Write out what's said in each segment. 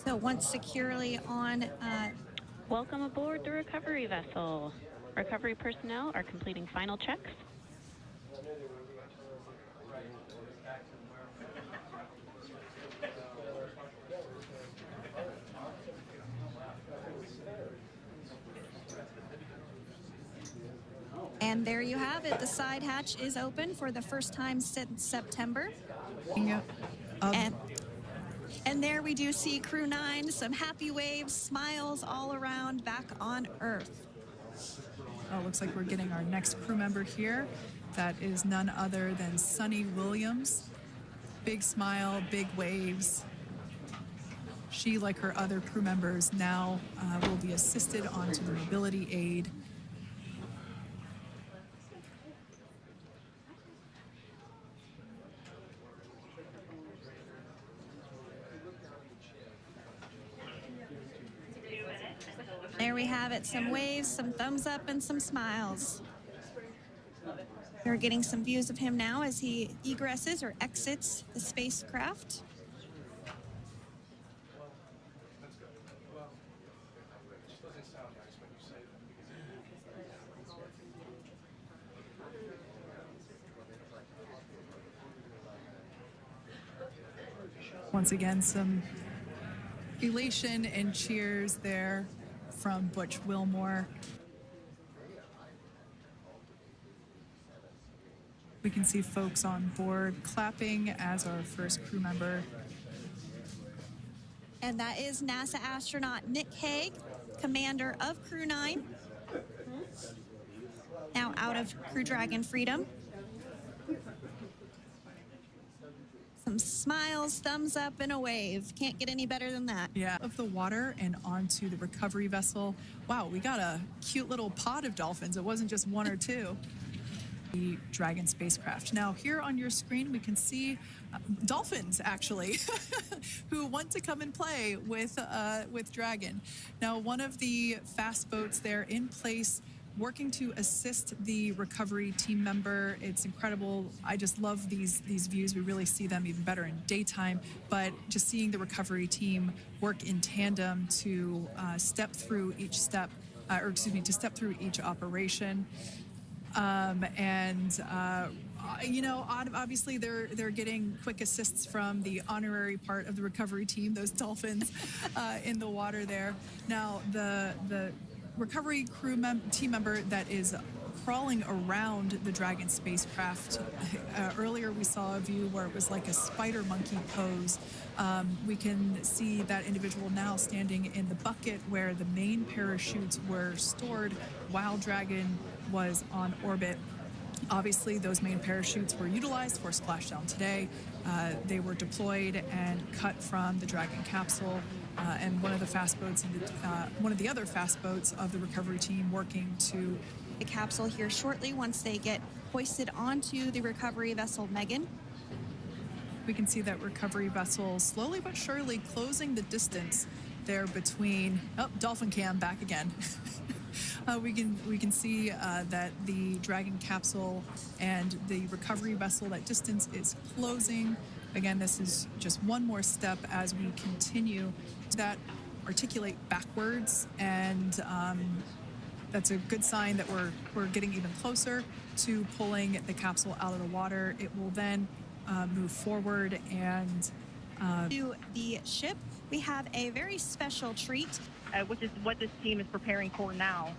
So once securely on... Welcome aboard the recovery vessel. Recovery personnel are completing final checks. And there you have it. The side hatch is open for the first time since September. And there we do see Crew 9, some happy waves, smiles all around back on Earth. Oh, looks like we're getting our next crew member here. That is none other than Sunny Williams. Big smile, big waves. She, like her other crew members, now will be assisted onto the mobility aid. There we have it, some waves, some thumbs up, and some smiles. We're getting some views of him now as he egresses or exits the spacecraft. Once again, some elation and cheers there from Butch Wilmore. We can see folks on board clapping as our first crew member. And that is NASA astronaut Nick Hague, commander of Crew 9. Now out of Crew Dragon Freedom. Some smiles, thumbs up, and a wave. Can't get any better than that. Yeah, of the water and onto the recovery vessel. Wow, we got a cute little pod of dolphins. It wasn't just one or two. The Dragon spacecraft. Now here on your screen we can see dolphins actually who want to come and play with Dragon. Now one of the fast boats there in place working to assist the recovery team member. It's incredible. I just love these views. We really see them even better in daytime, but just seeing the recovery team work in tandem to step through each step, to step through each operation. You know, obviously they're getting quick assists from the honorary part of the recovery team, those dolphins in the water there. Now the recovery team member that is crawling around the Dragon spacecraft. Earlier we saw a view where it was like a spider monkey pose. We can see that individual now standing in the bucket where the main parachutes were stored while Dragon was on orbit. Obviously, those main parachutes were utilized for splashdown today. They were deployed and cut from the Dragon capsule, and one of the other fast boats of the recovery team working to the capsule here shortly once they get hoisted onto the recovery vessel Megan. We can see that recovery vessel slowly but surely closing the distance there between. Oh, dolphin cam back again. We can see that the Dragon capsule and the recovery vessel, that distance is closing. Again, this is just one more step as we continue to articulate backwards, and that's a good sign that we're getting even closer to pulling the capsule out of the water. It will then move forward and to the ship. We have a very special treat, which is what this team is preparing for now.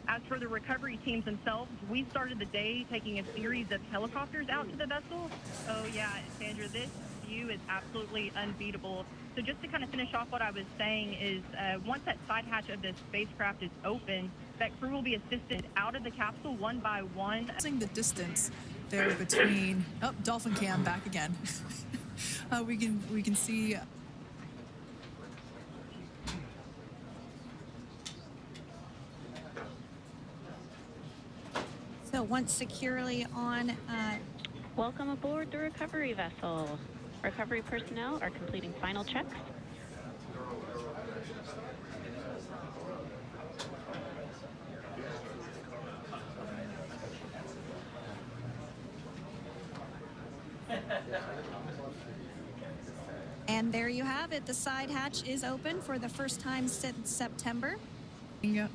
As for the recovery teams themselves, we started the day taking a series of helicopters out to the vessel. Oh yeah, Sandra, this view is absolutely unbeatable. So just to kind of finish off what I was saying is once that side hatch of the spacecraft is open, that crew will be assisted out of the capsule one by one. The distance there between, oh, dolphin cam back again. We can see. So once securely on... Welcome aboard the recovery vessel. Recovery personnel are completing final checks. And there you have it. The side hatch is open for the first time since September. Yeah.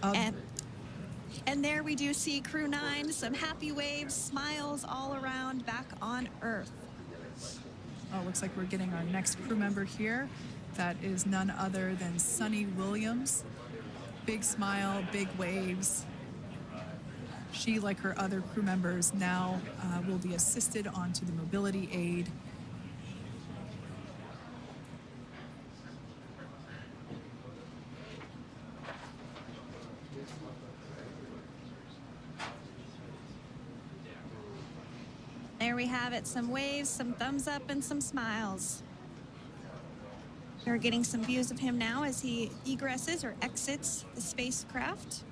And there we do see Crew 9, some happy waves, smiles all around back on Earth. Oh, looks like we're getting our next crew member here. That is none other than Sunny Williams. Big smile, big waves. She, like her other crew members, now will be assisted onto the mobility aid. There we have it, some waves, some thumbs up, and some smiles. We're getting some views of him now as he egresses or exits the spacecraft.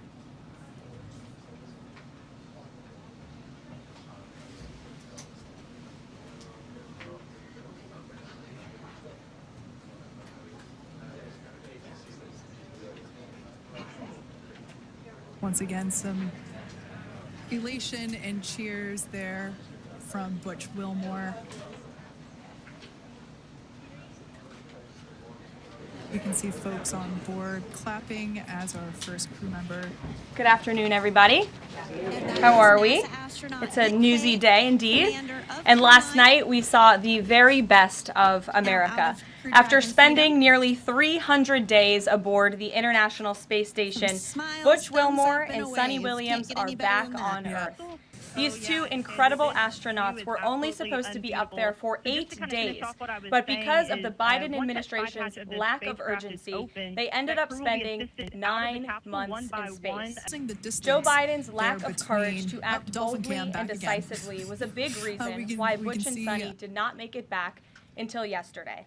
Once again, some elation and cheers there from Butch Wilmore. You can see folks on board clapping as our first crew member. Good afternoon, everybody. How are we? It's a newsy day indeed. And last night we saw the very best of America. After spending nearly 300 days aboard the International Space Station, Butch Wilmore and Sunny Williams are back on Earth. These two incredible astronauts were only supposed to be up there for 8 days, but because of the Biden administration's lack of urgency, they ended up spending 9 months in space. Joe Biden's lack of courage to act boldly and decisively was a big reason why Butch and Sunny did not make it back until yesterday.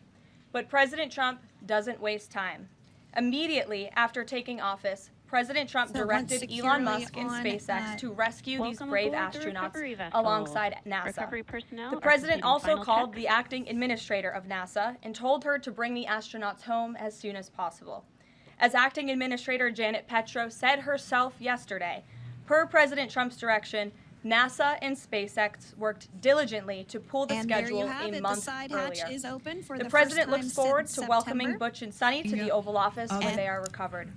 But President Trump doesn't waste time. Immediately after taking office, President Trump directed Elon Musk and SpaceX to rescue these brave astronauts alongside NASA. The president also called the acting administrator of NASA and told her to bring the astronauts home as soon as possible. As acting administrator Janet Petro said herself yesterday, per President Trump's direction, NASA and SpaceX worked diligently to pull the schedule a month earlier. The president looks forward to welcoming Butch and Sunny to the Oval Office when they are recovered.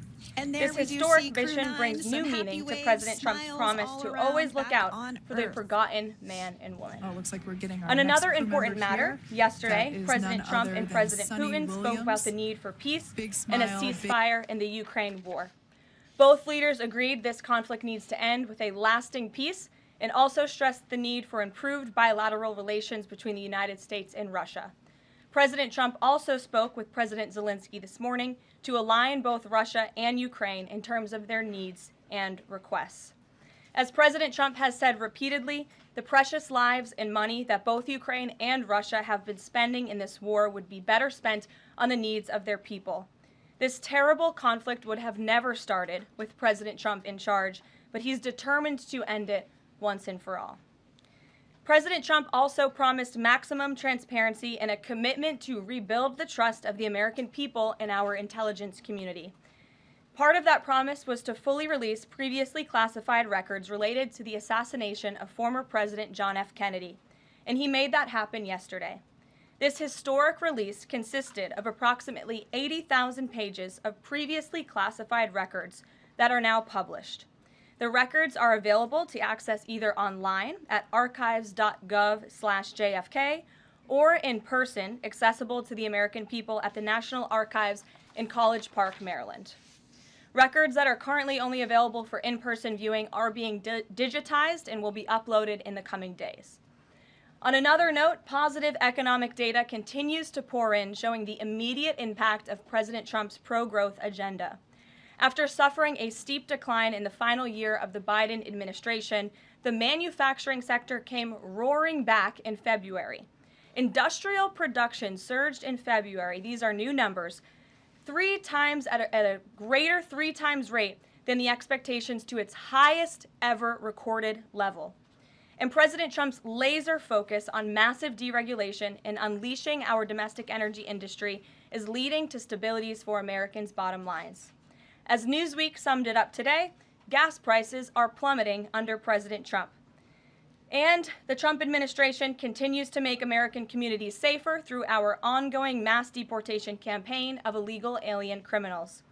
This historic mission brings new meaning to President Trump's promise to always look out for the forgotten man and woman. Oh, looks like we're getting our On next another crew important member matter, here. yesterday, That President is Trump none and other President than Sunny Putin spoke about Williams. the need for peace Big and a smile, ceasefire in the Ukraine war. Both leaders agreed this conflict needs to end with a lasting peace and also stressed the need for improved bilateral relations between the United States and Russia. President Trump also spoke with President Zelensky this morning to align both Russia and Ukraine in terms of their needs and requests. As President Trump has said repeatedly, the precious lives and money that both Ukraine and Russia have been spending in this war would be better spent on the needs of their people. This terrible conflict would have never started with President Trump in charge, but he's determined to end it once and for all. President Trump also promised maximum transparency and a commitment to rebuild the trust of the American people in our intelligence community. Part of that promise was to fully release previously classified records related to the assassination of former President John F. Kennedy, and he made that happen yesterday. This historic release consisted of approximately 80,000 pages of previously classified records that are now published. The records are available to access either online at archives.gov/JFK or in person, accessible to the American people at the National Archives in College Park, Maryland. Records that are currently only available for in-person viewing are being digitized and will be uploaded in the coming days. On another note, positive economic data continues to pour in, showing the immediate impact of President Trump's pro-growth agenda. After suffering a steep decline in the final year of the Biden administration, the manufacturing sector came roaring back in February. Industrial production surged in February, these are new numbers, 3 times at a greater 3 times rate than the expectations to its highest ever recorded level. And President Trump's laser focus on massive deregulation and unleashing our domestic energy industry is leading to stabilities for Americans' bottom lines. As Newsweek summed it up today, gas prices are plummeting under President Trump. And the Trump administration continues to make American communities safer through our ongoing mass deportation campaign of illegal alien criminals.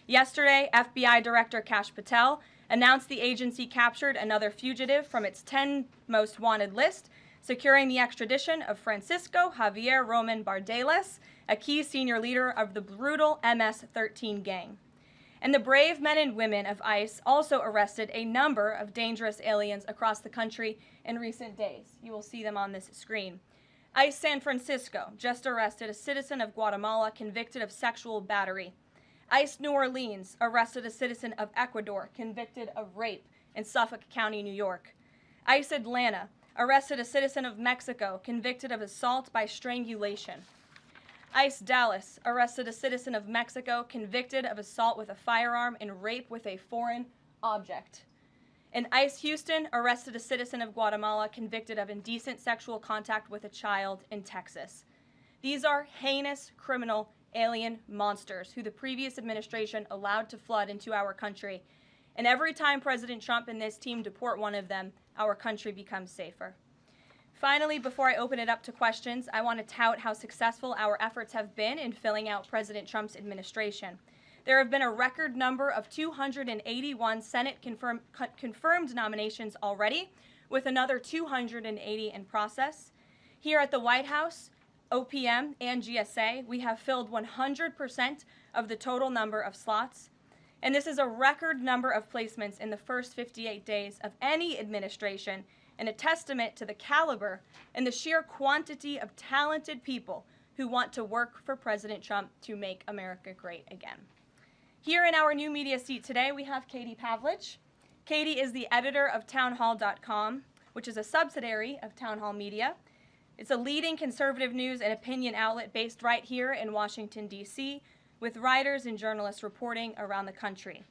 Yesterday, FBI Director Kash Patel announced the agency captured another fugitive from its 10 most wanted list, securing the extradition of Francisco Javier Roman Bardeles, a key senior leader of the brutal MS-13 gang. And the brave men and women of ICE also arrested a number of dangerous aliens across the country in recent days. You will see them on this screen. ICE San Francisco just arrested a citizen of Guatemala convicted of sexual battery. ICE New Orleans arrested a citizen of Ecuador convicted of rape in Suffolk County, New York. ICE Atlanta arrested a citizen of Mexico convicted of assault by strangulation. ICE Dallas arrested a citizen of Mexico convicted of assault with a firearm and rape with a foreign object. And ICE Houston arrested a citizen of Guatemala convicted of indecent sexual contact with a child in Texas. These are heinous criminal alien monsters who the previous administration allowed to flood into our country. And every time President Trump and this team deport one of them, our country becomes safer. Finally, before I open it up to questions, I want to tout how successful our efforts have been in filling out President Trump's administration. There have been a record number of 281 Senate confirmed nominations already, with another 280 in process. Here at the White House, OPM and GSA, we have filled 100% of the total number of slots. And this is a record number of placements in the first 58 days of any administration, and a testament to the caliber and the sheer quantity of talented people who want to work for President Trump to make America great again. Here in our new media seat today, we have Katie Pavlich. Katie is the editor of townhall.com, which is a subsidiary of Town Hall Media. It's a leading conservative news and opinion outlet based right here in Washington, D.C., with writers and journalists reporting around the country.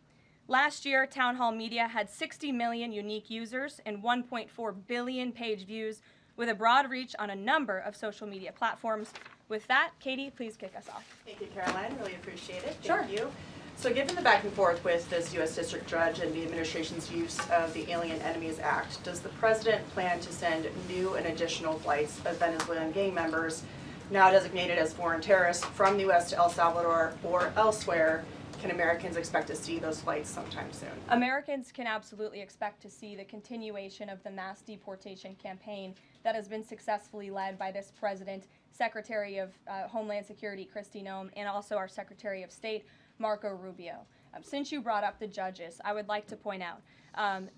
Last year, Town Hall Media had 60 million unique users and 1.4 billion page views, with a broad reach on a number of social media platforms. With that, Katie, please kick us off. Thank you, Caroline. Really appreciate it. Sure. Thank you. So given the back and forth with this U.S. District Judge and the administration's use of the Alien Enemies Act, does the President plan to send new and additional flights of Venezuelan gang members, now designated as foreign terrorists, from the U.S. to El Salvador or elsewhere? Can Americans expect to see those flights sometime soon? Americans can absolutely expect to see the continuation of the mass deportation campaign that has been successfully led by this president, Secretary of Homeland Security Kristi Noem, and also our Secretary of State, Marco Rubio. Since you brought up the judges, I would like to point out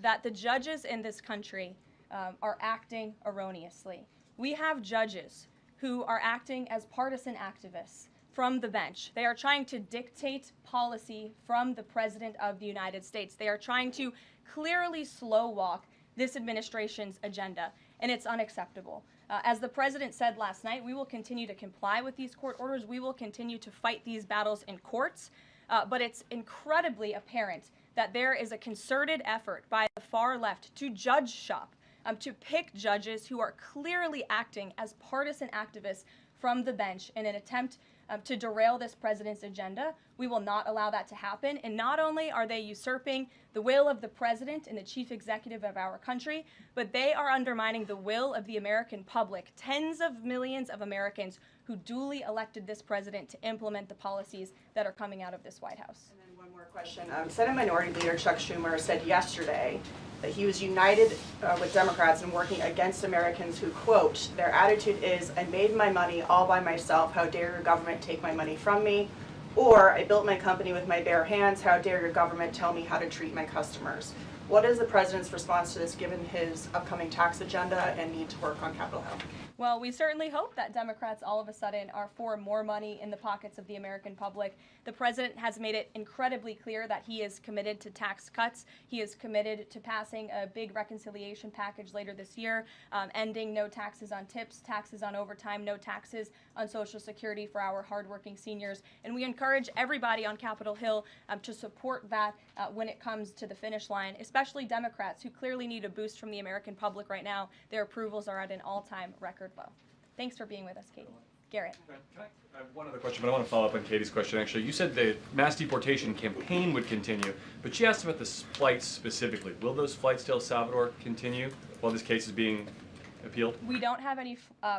that the judges in this country are acting erroneously. We have judges who are acting as partisan activists from the bench. They are trying to dictate policy from the President of the United States. They are trying to clearly slow walk this administration's agenda, and it's unacceptable. As the President said last night, we will continue to comply with these court orders. We will continue to fight these battles in courts, but it's incredibly apparent that there is a concerted effort by the far left to judge shop, to pick judges who are clearly acting as partisan activists from the bench in an attempt to derail this president's agenda. We will not allow that to happen. And not only are they usurping the will of the president and the chief executive of our country, but they are undermining the will of the American public, tens of millions of Americans who duly elected this president to implement the policies that are coming out of this White House. And then one more question. Senate Minority Leader Chuck Schumer said yesterday that he was united with Democrats in working against Americans who, quote, their attitude is, I made my money all by myself, how dare your government take my money from me? Or, I built my company with my bare hands, how dare your government tell me how to treat my customers? What is the president's response to this given his upcoming tax agenda and need to work on Capitol Hill? Well, we certainly hope that Democrats all of a sudden are for more money in the pockets of the American public. The president has made it incredibly clear that he is committed to tax cuts. He is committed to passing a big reconciliation package later this year, ending no taxes on tips, taxes on overtime, no taxes on Social Security for our hardworking seniors. And we encourage everybody on Capitol Hill to support that when it comes to the finish line, especially Democrats who clearly need a boost from the American public right now. Their approvals are at an all-time record low. Thanks for being with us, Katie. Garrett. I have one other question, but I want to follow up on Katie's question, actually. You said the mass deportation campaign would continue, but she asked about the flights specifically. Will those flights to El Salvador continue while this case is being appealed? We don't have any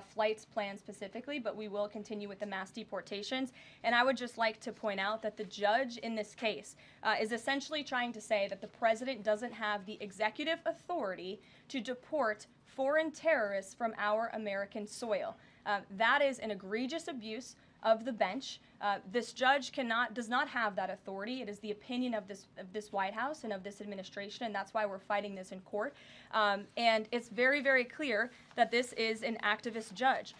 flights planned specifically, but we will continue with the mass deportations. And I would just like to point out that the judge in this case is essentially trying to say that the president doesn't have the executive authority to deport foreign terrorists from our American soil. That is an egregious abuse of the bench. This judge does not have that authority. It is the opinion of this White House and of this administration, and that's why we're fighting this in court. And it's very, very clear that this is an activist judge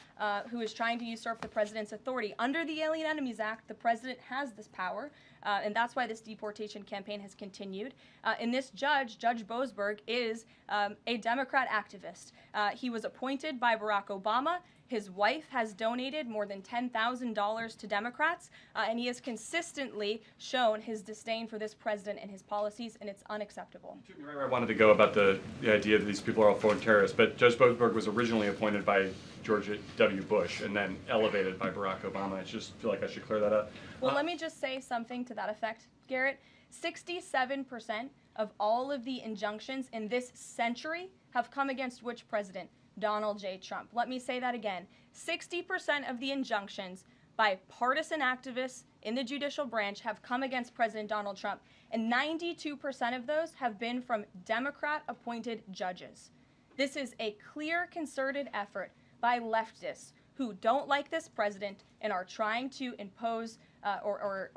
who is trying to usurp the president's authority. Under the Alien Enemies Act, the president has this power, and that's why this deportation campaign has continued. And this judge, Judge Boasberg, is a Democrat activist. He was appointed by Barack Obama. His wife has donated more than $10,000 to Democrats, and he has consistently shown his disdain for this president and his policies, and it's unacceptable. You're right where I wanted to go about the idea that these people are all foreign terrorists, but Judge Boasberg was originally appointed by George W. Bush and then elevated by Barack Obama. I just feel like I should clear that up. Well, let me just say something to that effect, Garrett. 67% of all of the injunctions in this century have come against which president? Donald J. Trump. Let me say that again. 60% of the injunctions by partisan activists in the judicial branch have come against President Donald Trump, and 92% of those have been from Democrat-appointed judges. This is a clear, concerted effort by leftists who don't like this president and are trying to impose or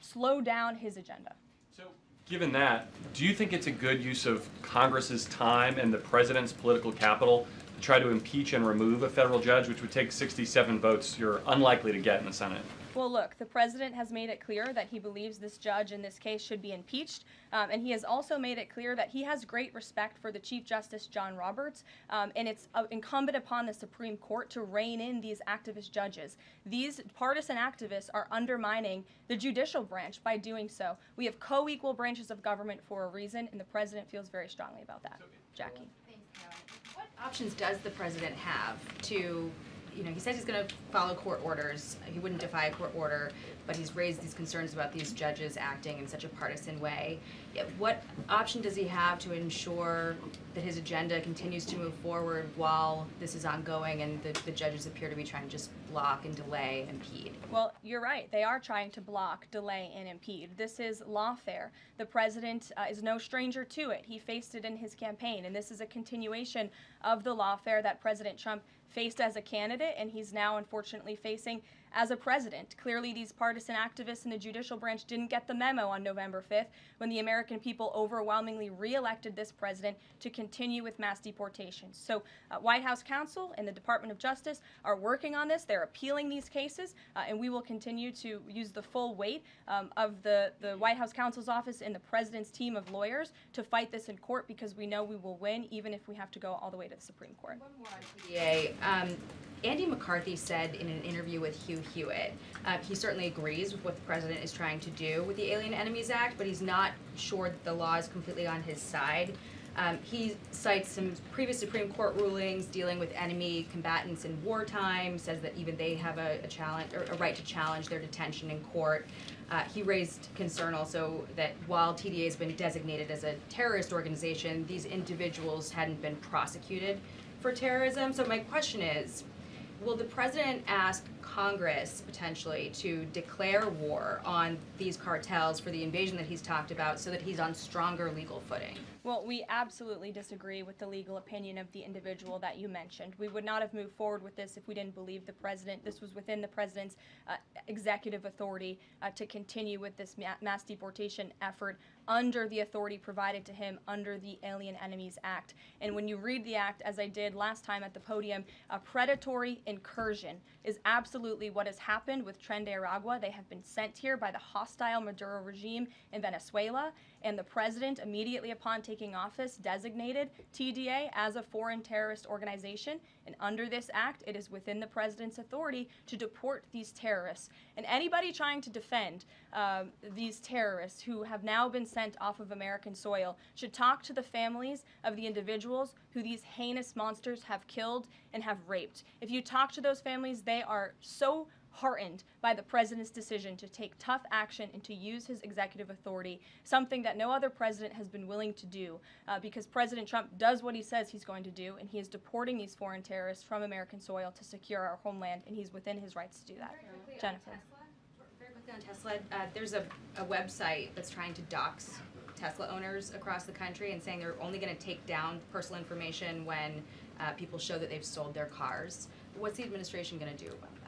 slow down his agenda. So, given that, do you think it's a good use of Congress's time and the president's political capital to try to impeach and remove a federal judge, which would take 67 votes you're unlikely to get in the Senate? Well, look, the president has made it clear that he believes this judge in this case should be impeached, and he has also made it clear that he has great respect for the Chief Justice John Roberts, and it's incumbent upon the Supreme Court to rein in these activist judges. These partisan activists are undermining the judicial branch by doing so. We have co-equal branches of government for a reason, and the president feels very strongly about that. Jackie. Thanks, Caroline. What options does the president have to, he says he's going to follow court orders. He wouldn't defy a court order, but he's raised these concerns about these judges acting in such a partisan way. What option does he have to ensure that his agenda continues to move forward while this is ongoing and the judges appear to be trying to just block and delay and impede? Well, you're right. They are trying to block, delay, and impede. This is lawfare. The president is no stranger to it. He faced it in his campaign, and this is a continuation of the lawfare that President Trump faced as a candidate, and he's now unfortunately facing as a president. Clearly, these partisan activists in the judicial branch didn't get the memo on November 5th when the American people overwhelmingly re-elected this president to continue with mass deportations. So White House counsel and the Department of Justice are working on this. They're appealing these cases, and we will continue to use the full weight of the White House counsel's office and the president's team of lawyers to fight this in court, because we know we will win even if we have to go all the way to the Supreme Court. One more on TDA. Andy McCarthy said in an interview with Hugh Hewitt, he certainly agrees with what the president is trying to do with the Alien Enemies Act, but he's not sure that the law is completely on his side. He cites some previous Supreme Court rulings dealing with enemy combatants in wartime, says that even they have a right to challenge their detention in court. He raised concern also that while TDA has been designated as a terrorist organization, these individuals hadn't been prosecuted for terrorism. So my question is, will the president ask Congress potentially to declare war on these cartels for the invasion that he's talked about so that he's on stronger legal footing? Well, we absolutely disagree with the legal opinion of the individual that you mentioned. We would not have moved forward with this if we didn't believe the president. This was within the president's executive authority to continue with this mass deportation effort under the authority provided to him under the Alien Enemies Act. And when you read the act, as I did last time at the podium, a predatory incursion is absolutely what has happened with Tren de Aragua. They have been sent here by the hostile Maduro regime in Venezuela, and the president, immediately upon taking office, designated TDA as a foreign terrorist organization. And under this act, it is within the president's authority to deport these terrorists. And anybody trying to defend these terrorists who have now been sent off of American soil should talk to the families of the individuals who these heinous monsters have killed and have raped. If you talk to those families, they are so heartened by the president's decision to take tough action and to use his executive authority, something that no other president has been willing to do, because President Trump does what he says he's going to do, and he is deporting these foreign terrorists from American soil to secure our homeland, and he's within his rights to do that. Jennifer. Very quickly on Tesla, there's a website that's trying to dox Tesla owners across the country and saying they're only going to take down personal information when people show that they've sold their cars. What's the administration going to do about that?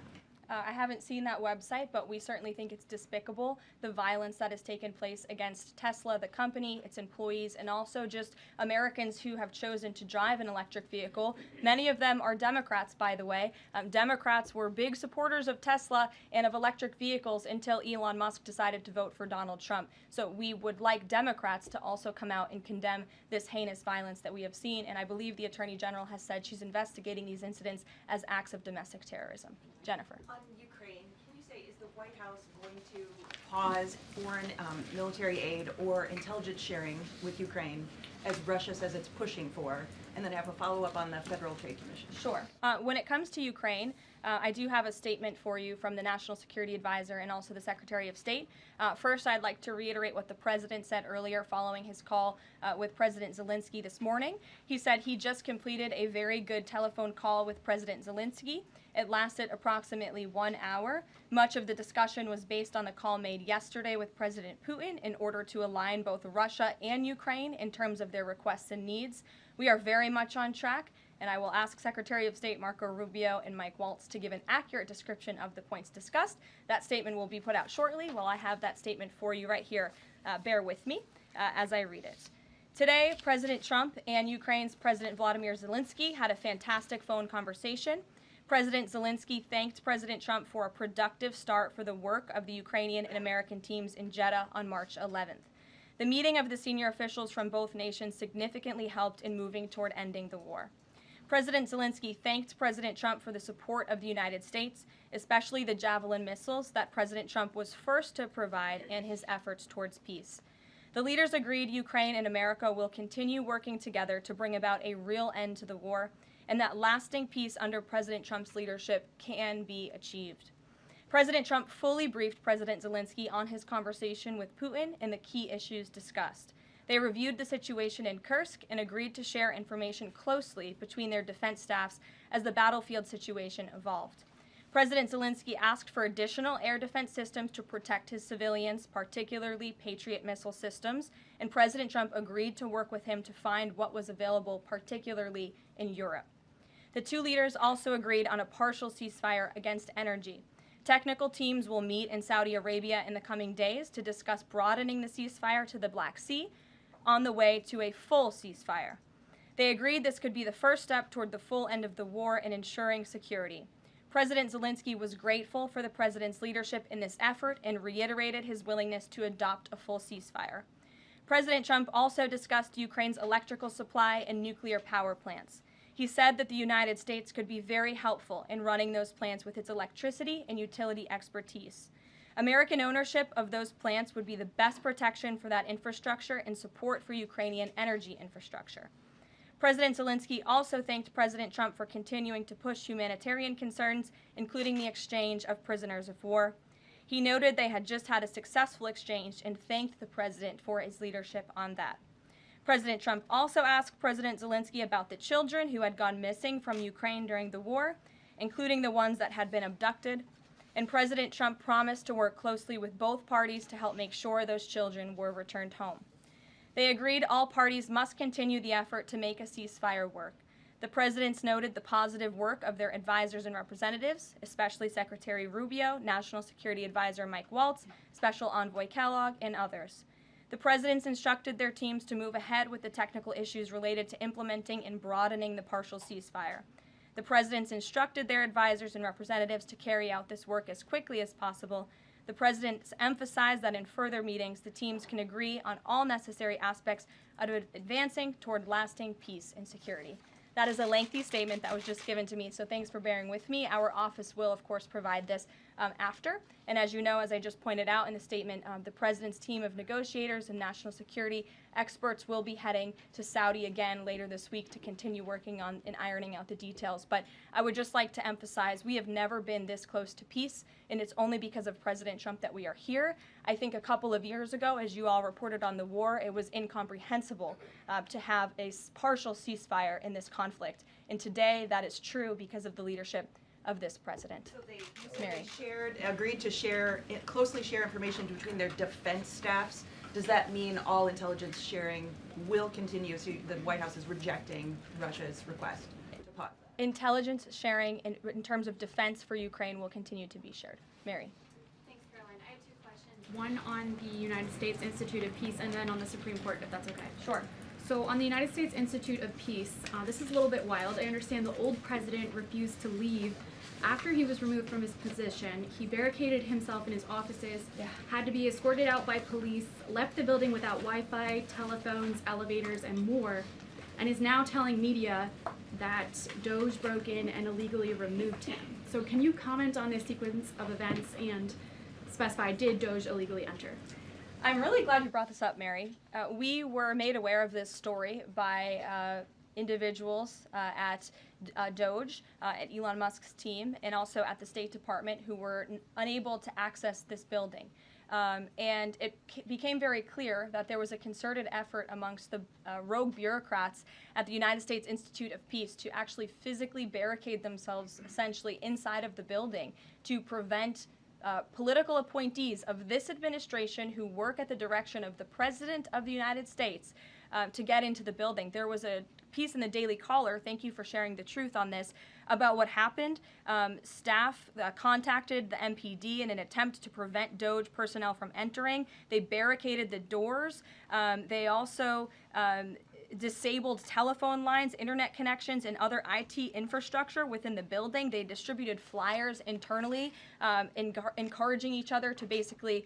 I haven't seen that website, but we certainly think it's despicable, the violence that has taken place against Tesla, the company, its employees, and also just Americans who have chosen to drive an electric vehicle. Many of them are Democrats, by the way. Democrats were big supporters of Tesla and of electric vehicles until Elon Musk decided to vote for Donald Trump. So we would like Democrats to also come out and condemn this heinous violence that we have seen, and I believe the Attorney General has said she's investigating these incidents as acts of domestic terrorism. Jennifer. On Ukraine, can you say, is the White House going to pause foreign military aid or intelligence sharing with Ukraine, as Russia says it's pushing for, and then have a follow-up on the Federal Trade Commission? Sure. When it comes to Ukraine, I do have a statement for you from the National Security Advisor and also the Secretary of State. First, I'd like to reiterate what the President said earlier following his call with President Zelensky this morning. He said he just completed a very good telephone call with President Zelensky. It lasted approximately 1 hour. Much of the discussion was based on the call made yesterday with President Putin in order to align both Russia and Ukraine in terms of their requests and needs. We are very much on track, and I will ask Secretary of State Marco Rubio and Mike Waltz to give an accurate description of the points discussed. That statement will be put out shortly. Well, I have that statement for you right here. Bear with me as I read it. Today, President Trump and Ukraine's President Volodymyr Zelensky had a fantastic phone conversation. President Zelensky thanked President Trump for a productive start for the work of the Ukrainian and American teams in Jeddah on March 11th. The meeting of the senior officials from both nations significantly helped in moving toward ending the war. President Zelensky thanked President Trump for the support of the United States, especially the Javelin missiles that President Trump was first to provide and his efforts towards peace. The leaders agreed Ukraine and America will continue working together to bring about a real end to the war, and that lasting peace under President Trump's leadership can be achieved. President Trump fully briefed President Zelensky on his conversation with Putin and the key issues discussed. They reviewed the situation in Kursk and agreed to share information closely between their defense staffs as the battlefield situation evolved. President Zelensky asked for additional air defense systems to protect his civilians, particularly Patriot missile systems, and President Trump agreed to work with him to find what was available, particularly in Europe. The two leaders also agreed on a partial ceasefire against energy. Technical teams will meet in Saudi Arabia in the coming days to discuss broadening the ceasefire to the Black Sea on the way to a full ceasefire. They agreed this could be the first step toward the full end of the war and ensuring security. President Zelensky was grateful for the president's leadership in this effort and reiterated his willingness to adopt a full ceasefire. President Trump also discussed Ukraine's electrical supply and nuclear power plants. He said that the United States could be very helpful in running those plants with its electricity and utility expertise. American ownership of those plants would be the best protection for that infrastructure and support for Ukrainian energy infrastructure. President Zelensky also thanked President Trump for continuing to push humanitarian concerns, including the exchange of prisoners of war. He noted they had just had a successful exchange and thanked the president for his leadership on that. President Trump also asked President Zelensky about the children who had gone missing from Ukraine during the war, including the ones that had been abducted, and President Trump promised to work closely with both parties to help make sure those children were returned home. They agreed all parties must continue the effort to make a ceasefire work. The presidents noted the positive work of their advisors and representatives, especially Secretary Rubio, National Security Advisor Mike Waltz, Special Envoy Kellogg, and others. The presidents instructed their teams to move ahead with the technical issues related to implementing and broadening the partial ceasefire. The presidents instructed their advisors and representatives to carry out this work as quickly as possible. The president emphasized that in further meetings, the teams can agree on all necessary aspects of advancing toward lasting peace and security. That is a lengthy statement that was just given to me, so thanks for bearing with me. Our office will, of course, provide this after. And as you know, as I just pointed out in the statement, the president's team of negotiators and national security experts will be heading to Saudi again later this week to continue working on and ironing out the details. But I would just like to emphasize we have never been this close to peace, and it's only because of President Trump that we are here. I think a couple of years ago, as you all reported on the war, it was incomprehensible to have a partial ceasefire in this conflict. And today that is true because of the leadership of this president. So they agreed to closely share information between their defense staffs. Does that mean all intelligence sharing will continue? So the White House is rejecting Russia's request to pause? Intelligence sharing in terms of defense for Ukraine will continue to be shared. Mary. Thanks, Caroline. I have two questions. One on the United States Institute of Peace and then on the Supreme Court, if that's okay. Sure. So on the United States Institute of Peace, this is a little bit wild. I understand the old president refused to leave after he was removed from his position. He barricaded himself in his offices, had to be escorted out by police, left the building without Wi-Fi, telephones, elevators, and more, and is now telling media that Doge broke in and illegally removed him. So can you comment on this sequence of events and specify, did Doge illegally enter? I'm really glad you brought this up, Mary. We were made aware of this story by individuals at Doge, at Elon Musk's team, and also at the State Department who were unable to access this building. And it became very clear that there was a concerted effort amongst the rogue bureaucrats at the United States Institute of Peace to actually physically barricade themselves essentially inside of the building to prevent political appointees of this administration who work at the direction of the President of the United States to get into the building. There was a piece in the Daily Caller, thank you for sharing the truth on this, about what happened. Staff contacted the MPD in an attempt to prevent Doge personnel from entering. They barricaded the doors. They also disabled telephone lines, internet connections, and other IT infrastructure within the building. They distributed flyers internally, encouraging each other to basically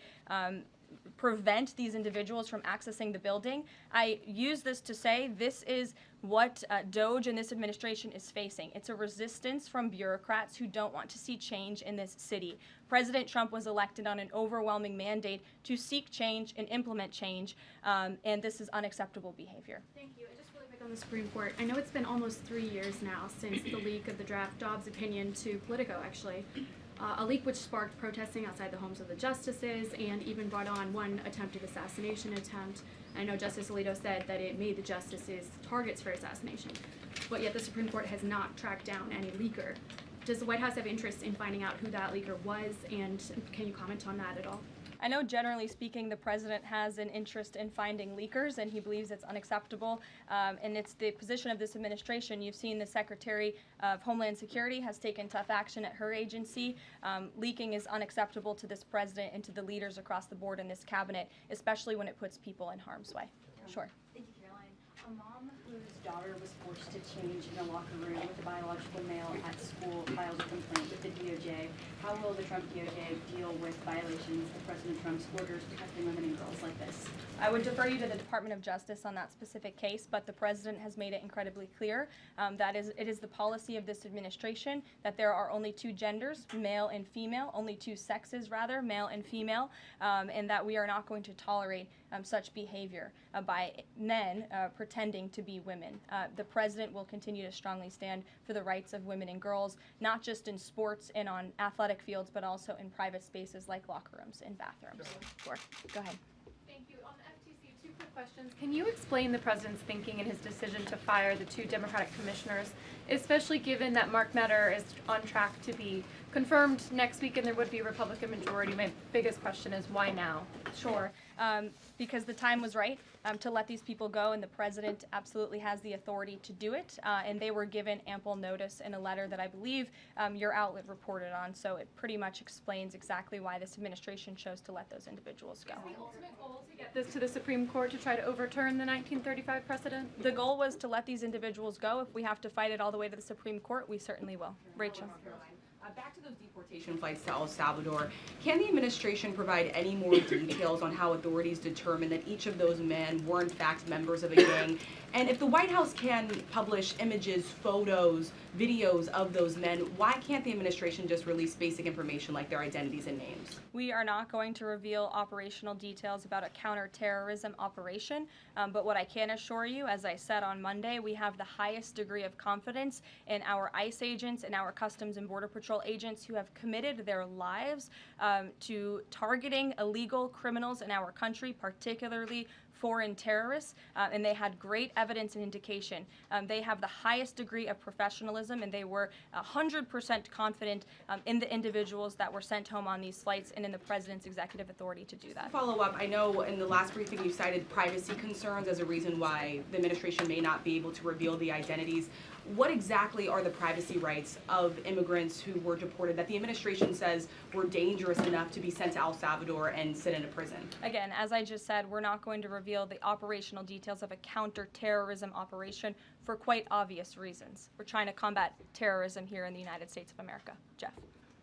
prevent these individuals from accessing the building. I use this to say this is what Doge and this administration is facing. It's a resistance from bureaucrats who don't want to see change in this city. President Trump was elected on an overwhelming mandate to seek change and implement change, and this is unacceptable behavior. Thank you. And just really quick on the Supreme Court, I know it's been almost 3 years now since the leak of the draft Dobbs opinion to Politico, actually. A leak which sparked protesting outside the homes of the justices and even brought on one attempted assassination attempt. I know Justice Alito said that it made the justices targets for assassination, but yet the Supreme Court has not tracked down any leaker. Does the White House have interest in finding out who that leaker was, and can you comment on that at all? I know generally speaking the president has an interest in finding leakers and he believes it's unacceptable, and it's the position of this administration. You've seen the Secretary of Homeland Security has taken tough action at her agency. Leaking is unacceptable to this president and to the leaders across the board in this cabinet, especially when it puts people in harm's way. Sure. Thank you, Caroline. A mom whose daughter was forced to change in a locker room with a biological male at school filed a complaint with the DOJ. How will the Trump DOJ deal with violations of President Trump's orders protecting women and girls like this? I would defer you to the Department of Justice on that specific case, but the president has made it incredibly clear that it is the policy of this administration that there are only two genders, male and female, only two sexes rather, male and female, and that we are not going to tolerate such behavior by men pretending to be women. The president will continue to strongly stand for the rights of women and girls, not just in sports and on athletic fields, but also in private spaces like locker rooms and bathrooms. Sure. Go ahead. Thank you. On the FTC, two quick questions. Can you explain the president's thinking in his decision to fire the two Democratic commissioners, especially given that Mark Meadow is on track to be confirmed next week and there would be a Republican majority? My biggest question is why now? Sure. Because the time was right to let these people go, and the president absolutely has the authority to do it, and they were given ample notice in a letter that I believe your outlet reported on, so it pretty much explains exactly why this administration chose to let those individuals go. Is the ultimate goal to get this to the Supreme Court to try to overturn the 1935 precedent? The goal was to let these individuals go. If we have to fight it all the way to the Supreme Court, we certainly will. Rachel. Back to those deportation flights to El Salvador, can the administration provide any more details on how authorities determined that each of those men were in fact members of a gang? And if the White House can publish images, photos, videos of those men, why can't the administration just release basic information like their identities and names? We are not going to reveal operational details about a counterterrorism operation, but what I can assure you, as I said on Monday, we have the highest degree of confidence in our ICE agents and our Customs and Border Patrol agents who have committed their lives to targeting illegal criminals in our country, particularly foreign terrorists, and they had great evidence and indication. They have the highest degree of professionalism, and they were 100% confident in the individuals that were sent home on these flights and in the president's executive authority to do that. Follow up, I know in the last briefing you cited privacy concerns as a reason why the administration may not be able to reveal the identities. What exactly are the privacy rights of immigrants who were deported that the administration says were dangerous enough to be sent to El Salvador and sit in a prison? Again, as I just said, we're not going to reveal the operational details of a counterterrorism operation for quite obvious reasons. We're trying to combat terrorism here in the United States of America. Jeff.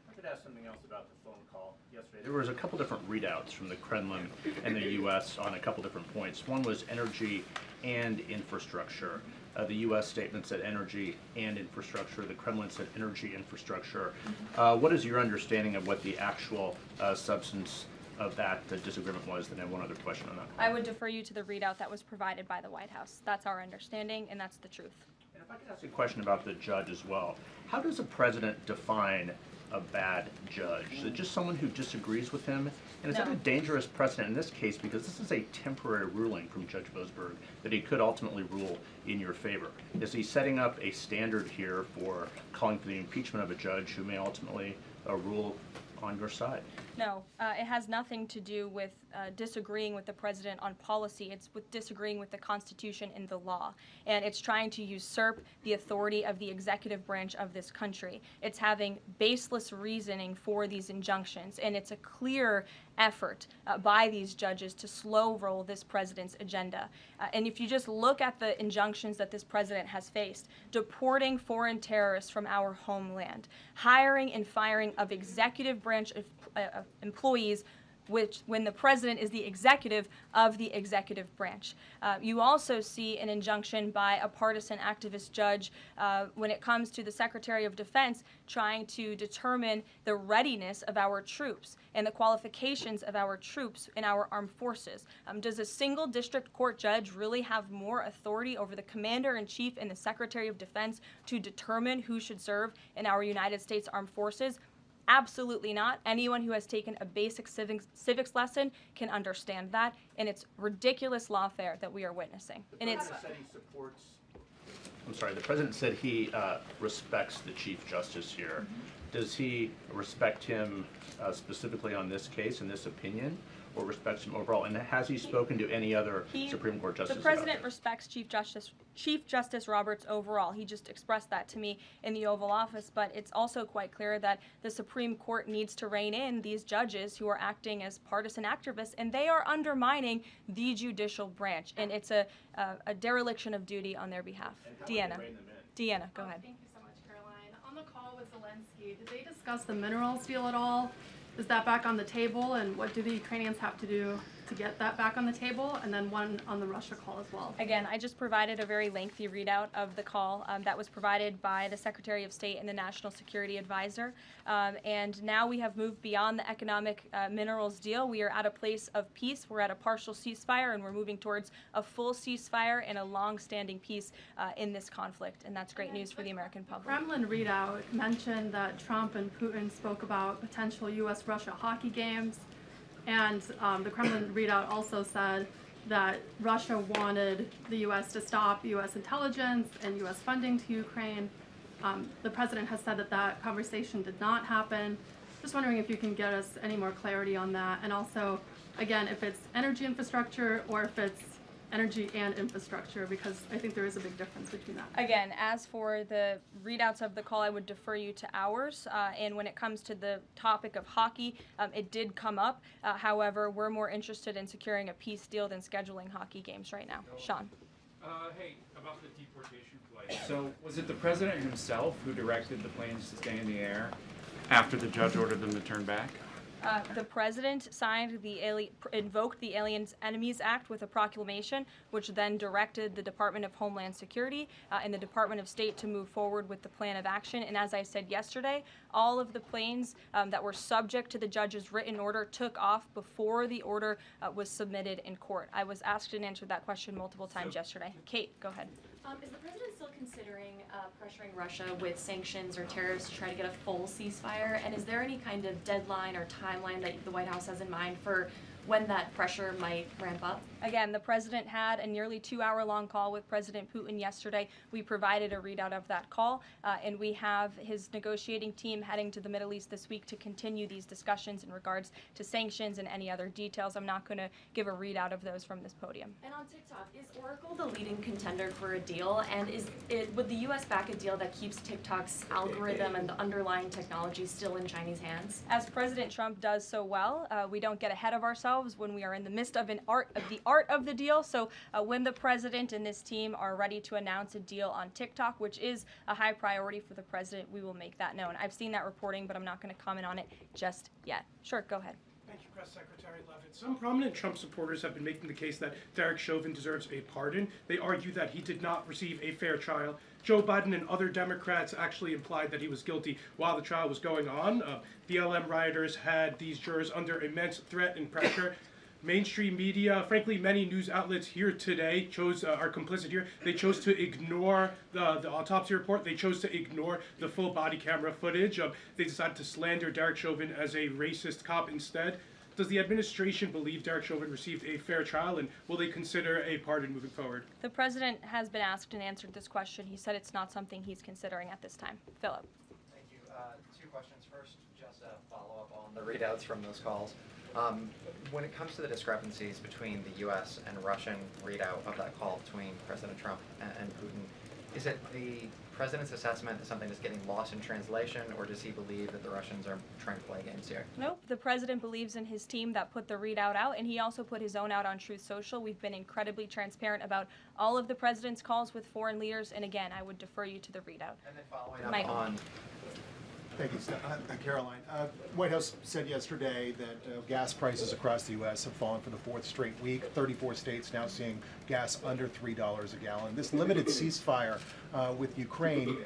I could ask something else about the phone call yesterday. There was a couple different readouts from the Kremlin and the U.S. on a couple different points. One was energy and infrastructure. The U.S. statement said energy and infrastructure. The Kremlin said energy infrastructure. What is your understanding of what the actual substance of that disagreement was? Then I have one other question on that. I would defer you to the readout that was provided by the White House. That's our understanding, and that's the truth. And if I could ask a question about the judge as well. How does a president define a bad judge? Is it just someone who disagrees with him? And is that a dangerous precedent in this case, because this is a temporary ruling from Judge Boasberg that he could ultimately rule in your favor? Is he setting up a standard here for calling for the impeachment of a judge who may ultimately rule on your side? No, it has nothing to do with disagreeing with the president on policy. It's with disagreeing with the Constitution and the law. And it's trying to usurp the authority of the executive branch of this country. It's having baseless reasoning for these injunctions. And it's a clear effort by these judges to slow roll this president's agenda. And if you just look at the injunctions that this president has faced, deporting foreign terrorists from our homeland, hiring and firing of executive branch of employees, which when the president is the executive of the executive branch. You also see an injunction by a partisan activist judge when it comes to the Secretary of Defense trying to determine the readiness of our troops and the qualifications of our troops in our armed forces. Does a single district court judge really have more authority over the Commander-in-Chief and the Secretary of Defense to determine who should serve in our United States Armed Forces? Absolutely not. Anyone who has taken a basic civics lesson can understand that, and it's ridiculous lawfare that we are witnessing. And it's. The president said he respects the Chief Justice here. Does he respect him specifically on this case and this opinion, or respects him overall? And has he spoken to any other Supreme Court justices? The president respects Chief Justice Roberts overall. He just expressed that to me in the Oval Office, but it's also quite clear that the Supreme Court needs to rein in these judges who are acting as partisan activists, and they are undermining the judicial branch, and it's a dereliction of duty on their behalf. Deanna, go ahead. Thank you so much, Caroline. On the call with Zelensky, did they discuss the minerals deal at all? Is that back on the table, and what do the Ukrainians have to do to get that back on the table? And then one on the Russia call as well. Again, I just provided a very lengthy readout of the call that was provided by the Secretary of State and the National Security Advisor. And now we have moved beyond the economic minerals deal. We are at a place of peace. We're at a partial ceasefire, and we're moving towards a full ceasefire and a long-standing peace in this conflict. And that's great news for the American public. Kremlin readout mentioned that Trump and Putin spoke about potential U.S.-Russia hockey games. And the Kremlin readout also said that Russia wanted the U.S. to stop U.S. intelligence and U.S. funding to Ukraine. The president has said that that conversation did not happen. Just wondering if you can get us any more clarity on that. And also, again, if it's energy infrastructure or if it's energy and infrastructure, because I think there is a big difference between that. Again, as for the readouts of the call, I would defer you to ours. And when it comes to the topic of hockey, it did come up. However, we're more interested in securing a peace deal than scheduling hockey games right now. Sean. Hey, about the deportation flight. So was it the president himself who directed the planes to stay in the air? after the judge ordered them to turn back? The president invoked the Aliens Enemies Act with a proclamation, which then directed the Department of Homeland Security and the Department of State to move forward with the plan of action. And as I said yesterday, all of the planes that were subject to the judge's written order took off before the order was submitted in court. I was asked and answered that question multiple times yesterday. Kate, go ahead. Is the president still considering pressuring Russia with sanctions or tariffs to try to get a full ceasefire? And is there any kind of deadline or timeline that the White House has in mind for when that pressure might ramp up? Again, the president had a nearly 2-hour-long call with President Putin yesterday. We provided a readout of that call, and we have his negotiating team heading to the Middle East this week to continue these discussions in regards to sanctions and any other details. I'm not going to give a readout of those from this podium. And on TikTok, is Oracle the leading contender for a deal? And would the U.S. back a deal that keeps TikTok's algorithm and the underlying technology still in Chinese hands? As President Trump does so well, we don't get ahead of ourselves when we are in the midst of the art of the deal. So when the president and this team are ready to announce a deal on TikTok, which is a high priority for the president, we will make that known. I've seen that reporting, but I'm not going to comment on it just yet. Sure, go ahead. Thank you, Press Secretary Leavitt. Some prominent Trump supporters have been making the case that Derek Chauvin deserves a pardon. They argue that he did not receive a fair trial. Joe Biden and other Democrats actually implied that he was guilty while the trial was going on. BLM rioters had these jurors under immense threat and pressure. Mainstream media, frankly, many news outlets here today are complicit here. They chose to ignore the autopsy report. They chose to ignore the full body camera footage. They decided to slander Derek Chauvin as a racist cop instead. Does the administration believe Derek Chauvin received a fair trial, and will they consider a pardon moving forward? The president has been asked and answered this question. He said it's not something he's considering at this time. Philip. Thank you. 2 questions. First, just a follow-up on the readouts from those calls. When it comes to the discrepancies between the U.S. and Russian readout of that call between President Trump and Putin, is it the president's assessment that something is getting lost in translation, or does he believe that the Russians are trying to play games here? Nope. The president believes in his team that put the readout out, and he also put his own out on Truth Social. We've been incredibly transparent about all of the president's calls with foreign leaders, and again, I would defer you to the readout. And then following up Michael. on... Thank you, Karoline. White House said yesterday that gas prices across the U.S. have fallen for the 4th straight week. 34 states now seeing gas under $3 a gallon. This limited ceasefire with Ukraine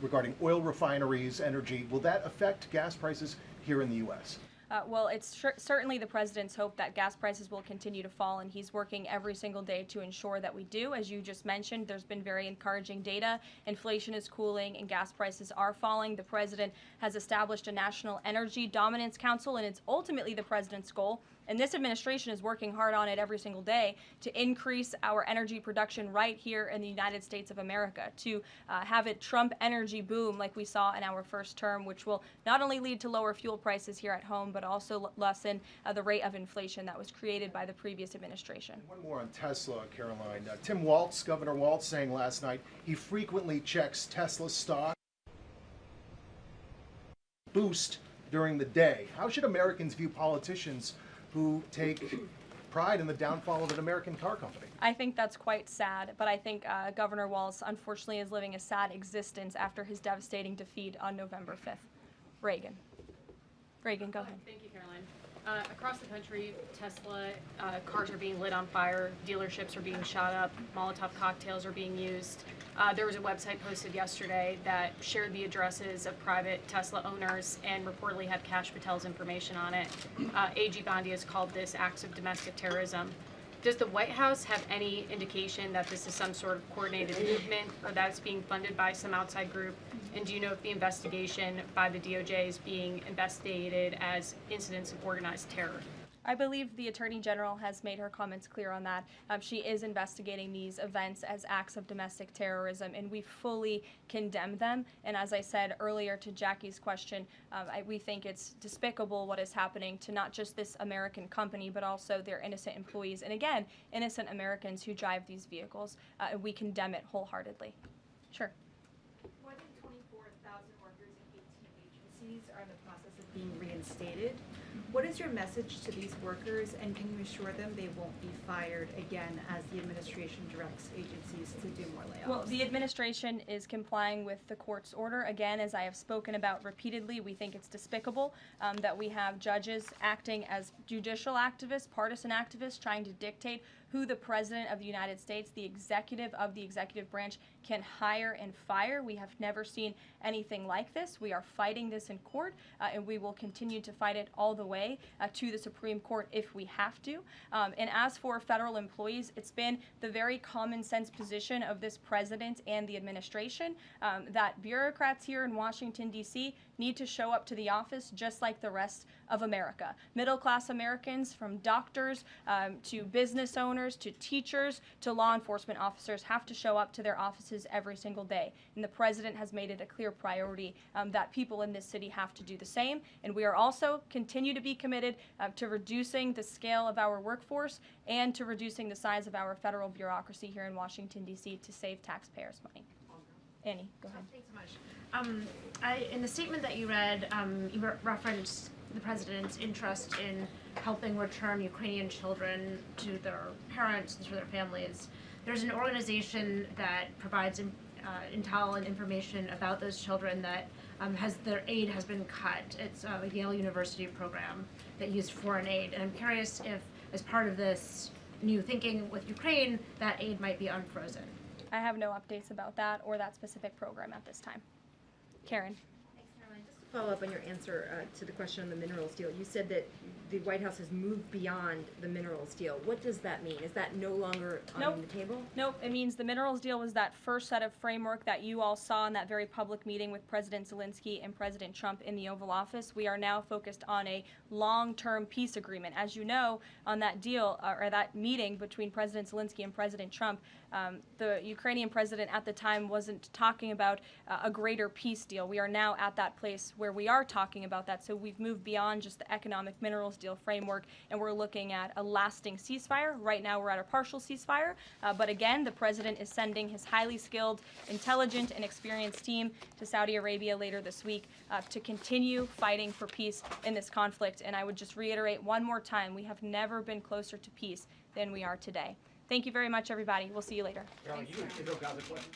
regarding oil refineries, energy, will that affect gas prices here in the U.S.? Well, it's certainly the president's hope that gas prices will continue to fall, and he's working every single day to ensure that we do. As you just mentioned, there's been very encouraging data. Inflation is cooling and gas prices are falling. The president has established a National Energy Dominance Council, and it's ultimately the president's goal. And this administration is working hard on it every single day to increase our energy production right here in the United States of America, to have it Trump energy boom like we saw in our first term, which will not only lead to lower fuel prices here at home, but also lessen the rate of inflation that was created by the previous administration. One more on Tesla, Caroline. Tim Walz, Governor Walz, saying last night he frequently checks Tesla stock boost during the day. How should Americans view politicians who take pride in the downfall of an American car company? I think that's quite sad, but I think Governor Walz unfortunately is living a sad existence after his devastating defeat on November 5th. Reagan, go ahead. Thank you, Caroline. Across the country, Tesla cars are being lit on fire, dealerships are being shot up, Molotov cocktails are being used. There was a website posted yesterday that shared the addresses of private Tesla owners and reportedly had Kash Patel's information on it. A.G. Gandhi has called this acts of domestic terrorism. Does the White House have any indication that this is some sort of coordinated movement or that it's being funded by some outside group? And do you know if the investigation by the DOJ is being investigated as incidents of organized terror? I believe the Attorney General has made her comments clear on that. She is investigating these events as acts of domestic terrorism, and we fully condemn them. And as I said earlier to Jackie's question, we think it's despicable what is happening to not just this American company, but also their innocent employees. And again, innocent Americans who drive these vehicles. We condemn it wholeheartedly. Sure. More than 24,000 workers in 18 agencies employees are in the process of being reinstated. What is your message to these workers, and can you assure them they won't be fired again as the administration directs agencies to do more layoffs? Well, the administration is complying with the court's order. Again, as I have spoken about repeatedly, we think it's despicable that we have judges acting as judicial activists, partisan activists, trying to dictate who the President of the United States, the executive of the executive branch, can hire and fire. We have never seen anything like this. We are fighting this in court, and we will continue to fight it all the way to the Supreme Court if we have to. And as for federal employees, it's been the very common sense position of this president and the administration that bureaucrats here in Washington, D.C. need to show up to the office just like the rest of America. Middle-class Americans, from doctors to business owners to teachers to law enforcement officers, have to show up to their offices every single day. And the president has made it a clear priority that people in this city have to do the same. And we are also continue to be committed to reducing the scale of our workforce and to reducing the size of our federal bureaucracy here in Washington, D.C. to save taxpayers' money. Annie, go ahead. Thanks so much. In the statement that you read, you referenced the president's interest in helping return Ukrainian children to their parents and to their families. There's an organization that provides intel and information about those children that their aid has been cut. It's a Yale University program that used foreign aid. And I'm curious if, as part of this new thinking with Ukraine, that aid might be unfrozen. I have no updates about that or that specific program at this time. Karen. Follow up on your answer to the question on the minerals deal. You said that the White House has moved beyond the minerals deal. What does that mean? Is that no longer on the table? Nope. It means the minerals deal was that first set of framework that you all saw in that very public meeting with President Zelensky and President Trump in the Oval Office. We are now focused on a long-term peace agreement. As you know, on that deal or that meeting between President Zelensky and President Trump, the Ukrainian president at the time wasn't talking about a greater peace deal. We are now at that place where we are talking about that. So we've moved beyond just the economic minerals deal framework, and we're looking at a lasting ceasefire. Right now we're at a partial ceasefire, but again, the president is sending his highly skilled, intelligent, and experienced team to Saudi Arabia later this week to continue fighting for peace in this conflict. And I would just reiterate one more time, we have never been closer to peace than we are today. Thank you very much, everybody. We'll see you later. Caroline, you got a question?